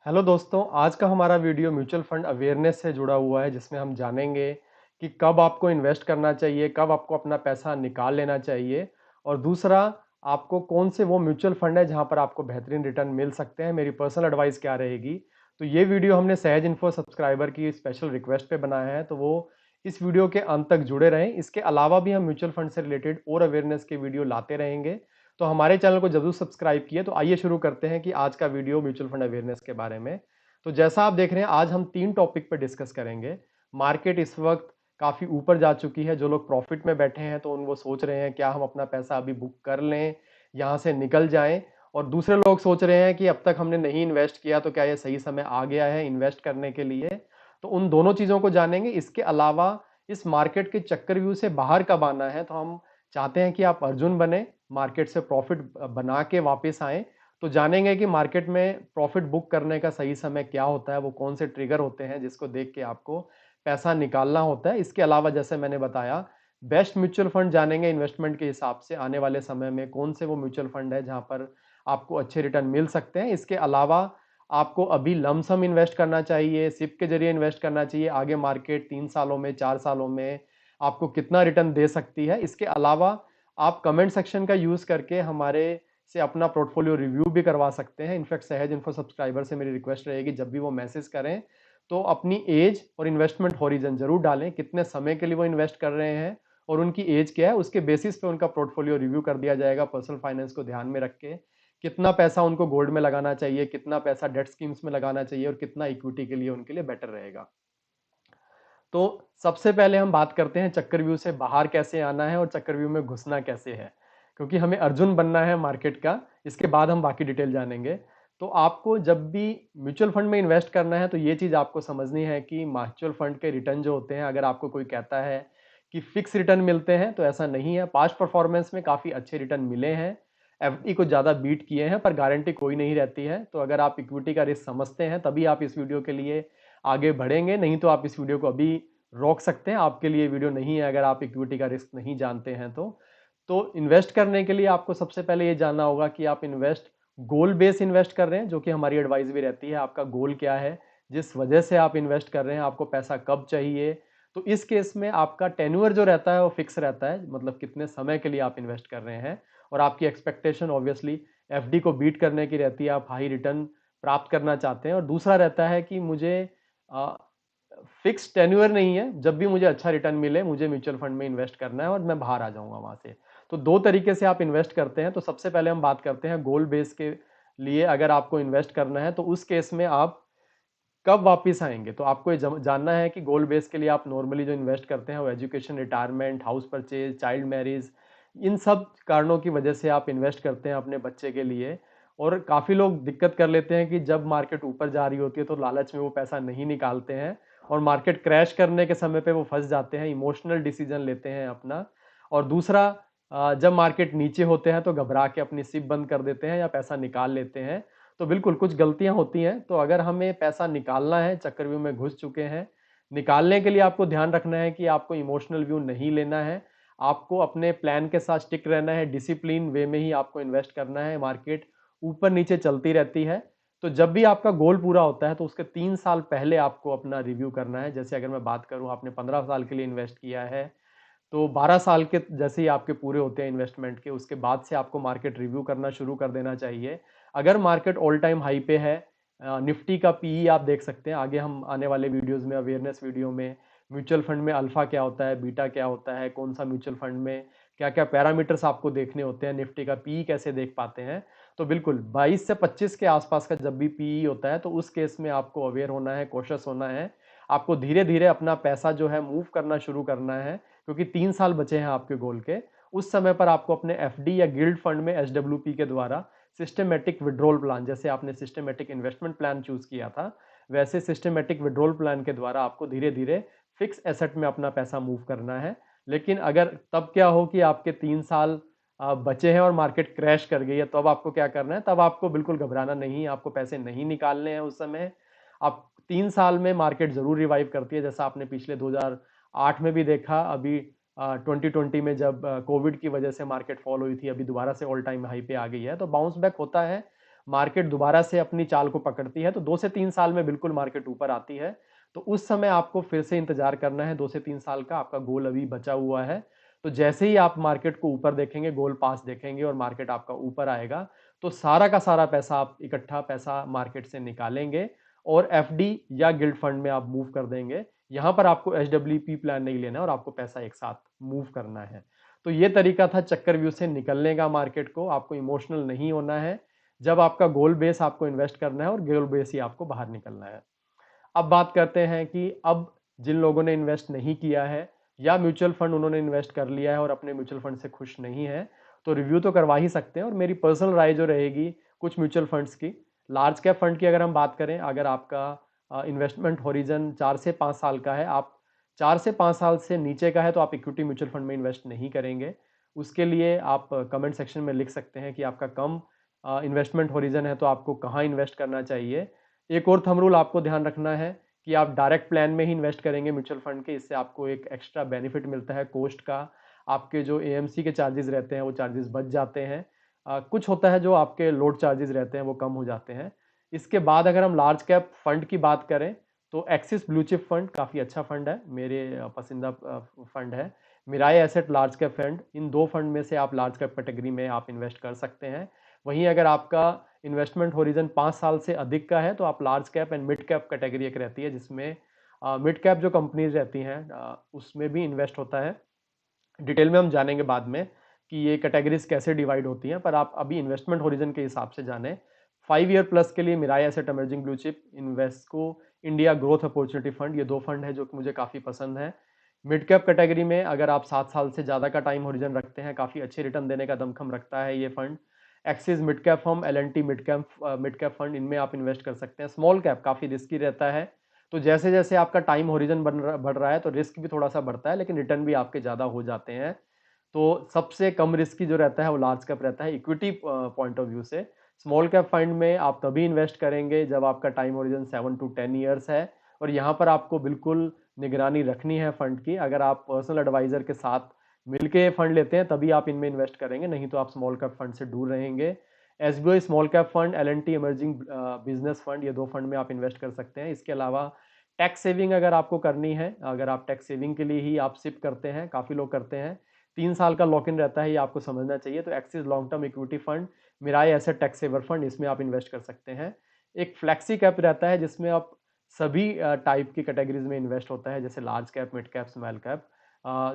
Hello दोस्तों, आज का हमारा वीडियो म्यूचुअल फंड अवेयरनेस से जुड़ा हुआ है जिसमें हम जानेंगे कि कब आपको इन्वेस्ट करना चाहिए, कब आपको अपना पैसा निकाल लेना चाहिए और दूसरा आपको कौन से वो म्यूचुअल फंड है जहां पर आपको बेहतरीन रिटर्न मिल सकते हैं, मेरी पर्सनल एडवाइस क्या रहेगी। तो ये वीडियो हमने सहज इन्फो सब्सक्राइबर की स्पेशल रिक्वेस्ट पे बनाया है, तो वो इस वीडियो के अंत तक जुड़े रहें। इसके अलावा भी हम म्यूचुअल फंड से रिलेटेड और अवेयरनेस के वीडियो लाते रहेंगे। तो हमारे चैनल को जरूर सब्सक्राइब किए। तो आइए शुरू करते हैं कि आज का वीडियो म्यूचुअल फंड अवेयरनेस के बारे में। तो जैसा आप देख रहे हैं, आज हम 3 टॉपिक पे डिस्कस करेंगे। मार्केट इस वक्त काफ़ी ऊपर जा चुकी है। जो लोग प्रॉफिट में बैठे हैं तो वो सोच रहे हैं क्या हम अपना पैसा अभी बुक कर लें, यहाँ से निकल जाएँ। और दूसरे लोग सोच रहे हैं कि अब तक हमने नहीं इन्वेस्ट किया तो क्या ये सही समय आ गया है इन्वेस्ट करने के लिए। तो उन दोनों चीज़ों को जानेंगे। इसके अलावा इस मार्केट के चक्रव्यूह से बाहर कब आना है, तो हम चाहते हैं कि आप अर्जुन बने, मार्केट से प्रॉफिट बना के वापस आएँ। तो जानेंगे कि मार्केट में प्रॉफिट बुक करने का सही समय क्या होता है, वो कौन से ट्रिगर होते हैं जिसको देख के आपको पैसा निकालना होता है। इसके अलावा जैसे मैंने बताया, बेस्ट म्यूचुअल फंड जानेंगे इन्वेस्टमेंट के हिसाब से आने वाले समय में कौन से वो म्यूचुअल फंड है जहां पर आपको अच्छे रिटर्न मिल सकते हैं। इसके अलावा आपको अभी लमसम इन्वेस्ट करना चाहिए, सिप के जरिए इन्वेस्ट करना चाहिए, आगे मार्केट 3 सालों में 4 सालों में आपको कितना रिटर्न दे सकती है। इसके अलावा आप कमेंट सेक्शन का यूज करके हमारे से अपना पोर्टफोलियो रिव्यू भी करवा सकते हैं। इनफैक्ट सहज इन्फो सब्सक्राइबर से मेरी रिक्वेस्ट रहेगी, जब भी वो मैसेज करें तो अपनी एज और इन्वेस्टमेंट हॉरिजन जरूर डालें, कितने समय के लिए वो इन्वेस्ट कर रहे हैं और उनकी एज क्या है। उसके बेसिस पे उनका पोर्टफोलियो रिव्यू कर दिया जाएगा, पर्सनल फाइनेंस को ध्यान में रख के। कितना पैसा उनको गोल्ड में लगाना चाहिए, कितना पैसा डेट स्कीम्स में लगाना चाहिए और कितना इक्विटी के लिए उनके लिए बेटर रहेगा। तो सबसे पहले हम बात करते हैं चक्रव्यूह से बाहर कैसे आना है और चक्रव्यूह में घुसना कैसे है, क्योंकि हमें अर्जुन बनना है मार्केट का। इसके बाद हम बाकी डिटेल जानेंगे। तो आपको जब भी म्यूचुअल फंड में इन्वेस्ट करना है तो ये चीज आपको समझनी है कि म्यूचुअल फंड के रिटर्न जो होते हैं, अगर आपको कोई कहता है कि फिक्स रिटर्न मिलते हैं तो ऐसा नहीं है। पास्ट परफॉर्मेंस में काफी अच्छे रिटर्न मिले हैं, एफडी को ज्यादा बीट किए हैं, पर गारंटी कोई नहीं रहती है। तो अगर आप इक्विटी का रिस्क समझते हैं तभी आप इस वीडियो के लिए आगे बढ़ेंगे, नहीं तो आप इस वीडियो को अभी रोक सकते हैं। आपके लिए वीडियो नहीं है अगर आप इक्विटी का रिस्क नहीं जानते हैं तो इन्वेस्ट करने के लिए आपको सबसे पहले ये जानना होगा कि आप इन्वेस्ट गोल बेस इन्वेस्ट कर रहे हैं, जो कि हमारी एडवाइस भी रहती है। आपका गोल क्या है, जिस वजह से आप इन्वेस्ट कर रहे हैं, आपको पैसा कब चाहिए। तो इस केस में आपका टेन्योर जो रहता है वो फिक्स रहता है, मतलब कितने समय के लिए आप इन्वेस्ट कर रहे हैं। और आपकी एक्सपेक्टेशन ऑब्वियसली एफडी को बीट करने की रहती है, आप हाई रिटर्न प्राप्त करना चाहते हैं। और दूसरा रहता है कि मुझे फिक्स टेन्योर नहीं है, जब भी मुझे अच्छा रिटर्न मिले मुझे म्यूचुअल फंड में इन्वेस्ट करना है और मैं बाहर आ जाऊंगा वहां से। तो दो तरीके से आप इन्वेस्ट करते हैं। तो सबसे पहले हम बात करते हैं गोल बेस के लिए। अगर आपको इन्वेस्ट करना है तो उस केस में आप कब वापस आएंगे। तो आपको ये जानना है कि गोल बेस के लिए आप नॉर्मली जो इन्वेस्ट करते हैं वो education, retirement, house purchase, child marriage, इन सब कारणों की वजह से आप इन्वेस्ट करते हैं अपने बच्चे के लिए। और काफी लोग दिक्कत कर लेते हैं कि जब मार्केट ऊपर जा रही होती है तो लालच में वो पैसा नहीं निकालते हैं और मार्केट क्रैश करने के समय पे वो फंस जाते हैं, इमोशनल डिसीजन लेते हैं अपना। और दूसरा, जब मार्केट नीचे होते हैं तो घबरा के अपनी सिप बंद कर देते हैं या पैसा निकाल लेते हैं। तो बिल्कुल कुछ गलतियां होती हैं। तो अगर हमें पैसा निकालना है, चक्रव्यूह में घुस चुके हैं, निकालने के लिए आपको ध्यान रखना है कि आपको इमोशनल व्यू नहीं लेना है। आपको अपने प्लान के साथ स्टिक रहना है, डिसिप्लिन वे में ही आपको इन्वेस्ट करना है। मार्केट ऊपर नीचे चलती रहती है। तो जब भी आपका गोल पूरा होता है तो उसके 3 साल पहले आपको अपना रिव्यू करना है। जैसे अगर मैं बात करूं, आपने 15 साल के लिए इन्वेस्ट किया है तो 12 साल के जैसे ही आपके पूरे होते हैं इन्वेस्टमेंट के, उसके बाद से आपको मार्केट रिव्यू करना शुरू कर देना चाहिए। अगर मार्केट ऑल टाइम हाई पे है, निफ्टी का पीई आप देख सकते हैं। आगे हम आने वाले वीडियोस में, अवेयरनेस वीडियो में, म्यूचुअल फंड में अल्फा क्या होता है, बीटा क्या होता है, कौन सा म्यूचुअल फंड में क्या क्या पैरामीटर्स आपको देखने होते हैं, निफ्टी का पीई कैसे देख पाते हैं। तो बिल्कुल 22 से 25 के आसपास का जब भी पीई होता है तो उस केस में आपको अवेयर होना है, कॉशियस होना है। आपको धीरे धीरे अपना पैसा जो है मूव करना शुरू करना है, क्योंकि 3 साल बचे हैं आपके गोल के। उस समय पर आपको अपने एफडी या गिल्ड फंड में एसडब्ल्यूपी के द्वारा सिस्टमेटिक विड्रॉल प्लान, जैसे आपने सिस्टमेटिक इन्वेस्टमेंट प्लान चूज किया था, वैसे सिस्टमेटिक विड्रॉल प्लान के द्वारा आपको धीरे धीरे फिक्स एसेट में अपना पैसा मूव करना है। लेकिन अगर तब क्या हो कि आपके 3 साल बचे हैं और मार्केट क्रैश कर गई है, तब आपको क्या करना है, तब आपको बिल्कुल घबराना नहीं, आपको पैसे नहीं निकालने हैं उस समय। आप 3 साल में मार्केट जरूर रिवाइव करती है, जैसा आपने पिछले 2008 में भी देखा। अभी 2020 में जब कोविड की वजह से मार्केट फॉल हुई थी, अभी दोबारा से ऑल टाइम हाई पे आ गई है, तो बाउंस बैक होता है। मार्केट दोबारा से अपनी चाल को पकड़ती है तो 2 से 3 साल में बिल्कुल मार्केट ऊपर आती है। तो उस समय आपको फिर से इंतजार करना है, 2 से 3 साल का आपका गोल अभी बचा हुआ है। तो जैसे ही आप मार्केट को ऊपर देखेंगे, गोल पास देखेंगे और मार्केट आपका ऊपर आएगा, तो सारा का सारा पैसा आप इकट्ठा पैसा मार्केट से निकालेंगे और एफडी या गिल्ड फंड में आप मूव कर देंगे। यहाँ पर आपको एचडब्ल्यूपी प्लान नहीं लेना है और आपको पैसा एक साथ मूव करना है। तो ये तरीका था चक्रव्यूह से निकलने का मार्केट को, आपको इमोशनल नहीं होना है। जब आपका गोल बेस आपको इन्वेस्ट करना है और गोल बेस ही आपको बाहर निकलना है। अब बात करते हैं कि अब जिन लोगों ने इन्वेस्ट नहीं किया है या म्यूचुअल फंड उन्होंने इन्वेस्ट कर लिया है और अपने म्यूचुअल फंड से खुश नहीं है, तो रिव्यू तो करवा ही सकते हैं और मेरी पर्सनल राय जो रहेगी कुछ म्यूचुअल फंड्स की, लार्ज कैप फंड की अगर हम बात करें, अगर आपका इन्वेस्टमेंट होरिजन 4 से 5 साल का है, आप 4 से 5 साल से नीचे का है तो आप इक्विटी म्यूचुअल फंड में इन्वेस्ट नहीं करेंगे। उसके लिए आप कमेंट सेक्शन में लिख सकते हैं कि आपका कम इन्वेस्टमेंट होरिजन है तो आपको कहाँ इन्वेस्ट करना चाहिए। एक और थंब रूल आपको ध्यान रखना है कि आप डायरेक्ट प्लान में ही इन्वेस्ट करेंगे म्यूचुअल फंड के, इससे आपको एक एक्स्ट्रा बेनिफिट मिलता है कॉस्ट का। आपके जो एएमसी के चार्जेस रहते हैं वो चार्जेस बच जाते हैं। कुछ होता है जो आपके लोड चार्जेस रहते हैं वो कम हो जाते हैं। इसके बाद अगर हम लार्ज कैप फंड की बात करें तो एक्सिस ब्लू चिप फंड काफ़ी अच्छा फंड है, मेरे पसंदीदा फंड है। Mirae asset large cap fund, इन दो फंड में से आप लार्ज कैप कैटेगरी में आप इन्वेस्ट कर सकते हैं। वहीं अगर आपका इन्वेस्टमेंट होरिजन 5 साल से अधिक का है तो आप large cap and mid cap category एक रहती है जिसमें मिड कैप जो कंपनीज रहती हैं उसमें भी इन्वेस्ट होता है। डिटेल में हम जानेंगे बाद में कि ये कैटेगरीज कैसे डिवाइड होती हैं, पर आप अभी इन्वेस्टमेंट होरिजन के हिसाब से जानें। 5 ईयर प्लस के लिए Mirae Asset Emerging Blue Chip, Invesco India Growth Opportunity Fund, ये दो फंड है जो कि मुझे काफ़ी पसंद है। मिड कैप कैटेगरी में अगर आप 7 साल से ज़्यादा का टाइम होरिजन रखते हैं, काफ़ी अच्छे रिटर्न देने का दमखम रखता है ये fund. Axis mid cap firm, L&T mid cap fund, इनमें आप इन्वेस्ट कर सकते हैं। स्मॉल कैप काफ़ी रिस्की रहता है, तो जैसे जैसे आपका टाइम होरिजन बढ़ रहा है तो रिस्क भी थोड़ा सा बढ़ता है लेकिन रिटर्न भी आपके ज़्यादा हो जाते हैं। तो सबसे कम रिस्की जो रहता है वो लार्ज कैप रहता है इक्विटी पॉइंट ऑफ व्यू से। स्मॉल कैप फंड में आप तभी इन्वेस्ट करेंगे जब आपका टाइम होरिजन 7 टू 10 ईयर्स है और यहाँ पर आपको बिल्कुल निगरानी रखनी है फंड की। अगर आप पर्सनल एडवाइजर के साथ मिलके फंड लेते हैं तभी आप इनमें इन्वेस्ट करेंगे, नहीं तो आप स्मॉल कैप फंड से दूर रहेंगे। SBI small cap fund, L&T emerging business fund, ये दो फंड में आप इन्वेस्ट कर सकते हैं। इसके अलावा टैक्स सेविंग अगर आपको करनी है, अगर आप टैक्स सेविंग के लिए ही आप सिप करते हैं, काफ़ी लोग करते हैं, 3 साल का लॉक इन रहता है, ये आपको समझना चाहिए। तो Axis long term equity fund, Mirae Asset tax saver fund, इसमें आप इन्वेस्ट कर सकते हैं। एक फ्लैक्सी कैप रहता है जिसमें आप सभी टाइप की कैटेगरीज में इन्वेस्ट होता है, जैसे large cap, mid cap, small cap.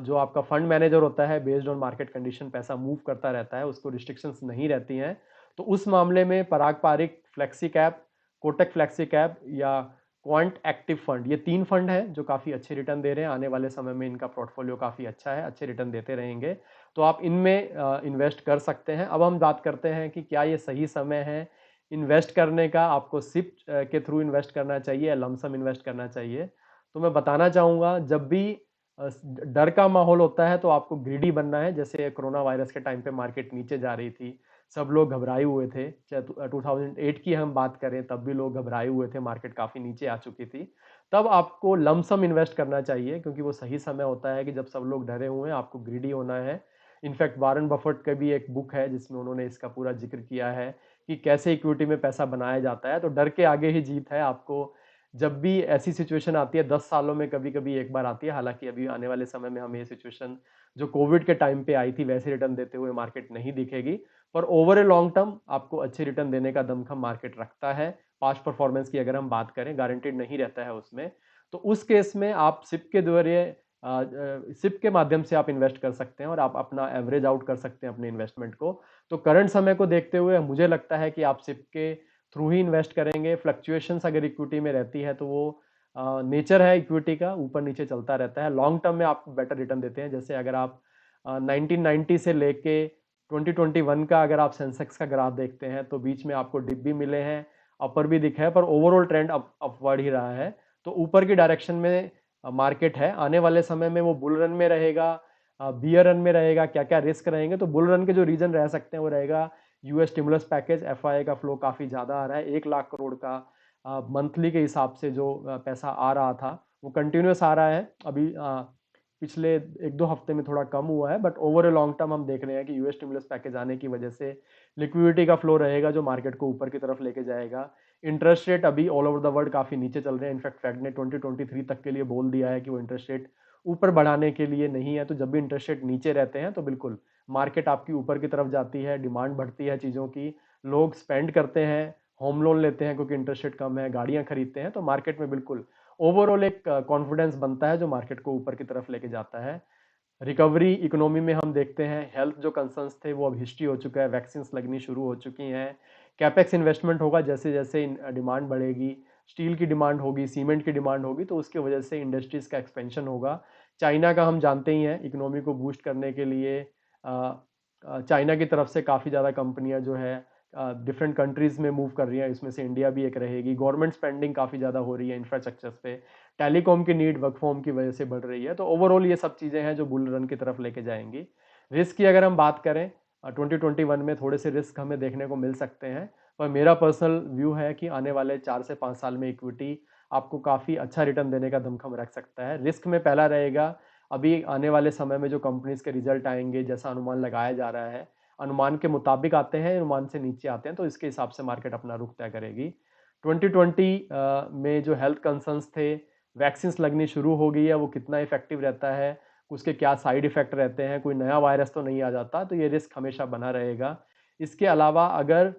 जो आपका फंड मैनेजर होता है बेस्ड ऑन मार्केट कंडीशन पैसा मूव करता रहता है, उसको रिस्ट्रिक्शंस नहीं रहती हैं। तो उस मामले में Parag Parikh flexi cap, Kotak flexi cap या क्वांट एक्टिव फंड, ये 3 फंड हैं जो काफ़ी अच्छे रिटर्न दे रहे हैं। आने वाले समय में इनका पोर्टफोलियो काफ़ी अच्छा है, अच्छे रिटर्न देते रहेंगे, तो आप इनमें इन्वेस्ट कर सकते हैं। अब हम बात करते हैं कि क्या ये सही समय है इन्वेस्ट करने का, आपको सिप के थ्रू इन्वेस्ट करना चाहिए या लमसम इन्वेस्ट करना चाहिए। तो मैं बताना चाहूँगा, जब भी डर का माहौल होता है तो आपको ग्रीडी बनना है। जैसे कोरोना वायरस के टाइम पे मार्केट नीचे जा रही थी, सब लोग घबराए हुए थे, चाहे 2008 की हम बात करें तब भी लोग घबराए हुए थे, मार्केट काफ़ी नीचे आ चुकी थी। तब आपको लमसम इन्वेस्ट करना चाहिए क्योंकि वो सही समय होता है कि जब सब लोग डरे हुए हैं, आपको ग्रीडी होना है। इनफैक्ट वारेन बफेट का भी एक बुक है जिसमें उन्होंने इसका पूरा जिक्र किया है कि कैसे इक्विटी में पैसा बनाया जाता है। तो डर के आगे ही जीत है। आपको जब भी ऐसी सिचुएशन आती है, 10 सालों में कभी-कभी एक बार आती है, हालाँकि अभी आने वाले समय में हमें ये सिचुएशन जो कोविड के टाइम पे आई थी वैसे रिटर्न देते हुए मार्केट नहीं दिखेगी। पर ओवर ए लॉन्ग टर्म आपको अच्छे रिटर्न देने का दमखम मार्केट रखता है। पास्ट परफॉर्मेंस की अगर हम बात करें, गारंटीड नहीं रहता है उसमें। तो उस केस में आप सिप के द्वारा सिप के माध्यम से आप इन्वेस्ट कर सकते हैं और आप अपना एवरेज आउट कर सकते हैं अपने इन्वेस्टमेंट को। तो करंट समय को देखते हुए मुझे लगता है कि आप सिप के थ्रू ही इन्वेस्ट करेंगे। फ्लक्चुएशंस अगर इक्विटी में रहती है तो वो नेचर है इक्विटी का, ऊपर नीचे चलता रहता है। लॉन्ग टर्म में आपको बेटर रिटर्न देते हैं। जैसे अगर आप 1990 से लेके 2021 का अगर आप सेंसेक्स का ग्राफ देखते हैं तो बीच में आपको डिप भी मिले हैं, अपर भी दिखा है, पर ओवरऑल ट्रेंड अपवर्ड ही रहा है। तो ऊपर की डायरेक्शन में मार्केट है। आने वाले समय में वो बुल रन में रहेगा, बियर रन में रहेगा, क्या क्या रिस्क रहेंगे। तो बुल रन के जो रीजन रह सकते हैं वो रहेगा यूएस स्टिमुलस पैकेज, एफआईआई का फ्लो काफ़ी ज़्यादा आ रहा है। 1 लाख करोड़ का मंथली के हिसाब से जो पैसा आ रहा था वो कंटिन्यूस आ रहा है। अभी पिछले 1-2 हफ्ते में थोड़ा कम हुआ है, but over a long term हम देख रहे हैं कि यूएस स्टिमुलस पैकेज आने की वजह से लिक्विडिटी का फ्लो रहेगा जो मार्केट को ऊपर की तरफ लेके जाएगा। इंटरेस्ट रेट अभी ऑल ओवर द वर्ल्ड काफ़ी नीचे चल रहे हैं। इनफैक्ट फेड ने 2023 तक के लिए बोल दिया है कि वो इंटरेस्ट रेट ऊपर बढ़ाने के लिए नहीं है। तो जब भी इंटरेस्ट रेट नीचे रहते हैं तो बिल्कुल मार्केट आपकी ऊपर की तरफ जाती है, डिमांड बढ़ती है चीज़ों की, लोग स्पेंड करते हैं, होम लोन लेते हैं क्योंकि इंटरेस्ट रेट कम है, गाड़ियाँ खरीदते हैं, तो मार्केट में बिल्कुल ओवरऑल एक कॉन्फिडेंस बनता है जो मार्केट को ऊपर की तरफ लेके जाता है। रिकवरी इकोनॉमी में हम देखते हैं, हेल्थ जो कंसर्न्स थे वो अब हिस्ट्री हो चुका है, वैक्सीन्स लगनी शुरू हो चुकी हैं, कैपेक्स इन्वेस्टमेंट होगा जैसे जैसे डिमांड बढ़ेगी, स्टील की डिमांड होगी, सीमेंट की डिमांड होगी, तो उसकी वजह से इंडस्ट्रीज का एक्सपेंशन होगा। चाइना का हम जानते ही हैं, इकोनॉमी को बूस्ट करने के लिए चाइना की तरफ से काफ़ी ज़्यादा कंपनियां जो है डिफरेंट कंट्रीज में मूव कर रही है, इसमें से इंडिया भी एक रहेगी। गवर्नमेंट स्पेंडिंग काफ़ी ज़्यादा हो रही है इंफ्रास्ट्रक्चर पे, टेलीकॉम की नीड वर्क फ्रॉम की वजह से बढ़ रही है। तो ओवरऑल ये सब चीज़ें हैं जो बुल रन की तरफ लेके जाएंगी। रिस्क की अगर हम बात करें, 2021 में थोड़े से रिस्क हमें देखने को मिल सकते हैं, पर मेरा पर्सनल व्यू है कि आने वाले 4 से 5 साल में इक्विटी आपको काफ़ी अच्छा रिटर्न देने का दमखम रख सकता है। रिस्क में पहला रहेगा, अभी आने वाले समय में जो कंपनीज के रिजल्ट आएंगे, जैसा अनुमान लगाया जा रहा है, अनुमान के मुताबिक आते हैं, अनुमान से नीचे आते हैं, तो इसके हिसाब से मार्केट अपना रुख तय करेगी। 2020 में जो हेल्थ कंसर्न्स थे, वैक्सीन्स लगनी शुरू हो गई है, वो कितना इफेक्टिव रहता है, उसके क्या साइड इफेक्ट रहते हैं, कोई नया वायरस तो नहीं आ जाता, तो ये रिस्क हमेशा बना रहेगा। इसके अलावा अगर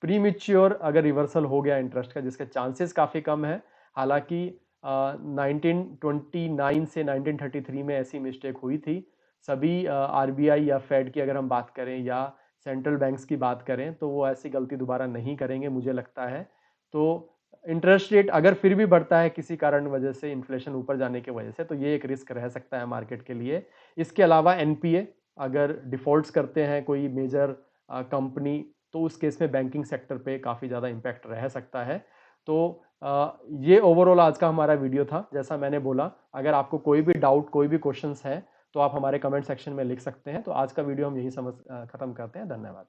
प्रीमिच्योर अगर रिवर्सल हो गया इंटरेस्ट का, जिसके चांसेस काफ़ी कम है, हालांकि 1929 से 1933 में ऐसी मिस्टेक हुई थी। सभी आरबीआई या फेड की अगर हम बात करें या सेंट्रल बैंक्स की बात करें तो वो ऐसी गलती दोबारा नहीं करेंगे मुझे लगता है। तो इंटरेस्ट रेट अगर फिर भी बढ़ता है किसी कारण वजह से, इन्फ्लेशन ऊपर जाने की वजह से, तो ये एक रिस्क रह सकता है मार्केट के लिए। इसके अलावा एनपीए अगर डिफॉल्ट्स करते हैं कोई मेजर कंपनी, तो उस केस में बैंकिंग सेक्टर पे काफ़ी ज़्यादा इम्पैक्ट रह सकता है। तो ये ओवरऑल आज का हमारा वीडियो था। जैसा मैंने बोला, अगर आपको कोई भी डाउट, कोई भी क्वेश्चंस है, तो आप हमारे कमेंट सेक्शन में लिख सकते हैं। तो आज का वीडियो हम यहीं खत्म करते हैं। धन्यवाद।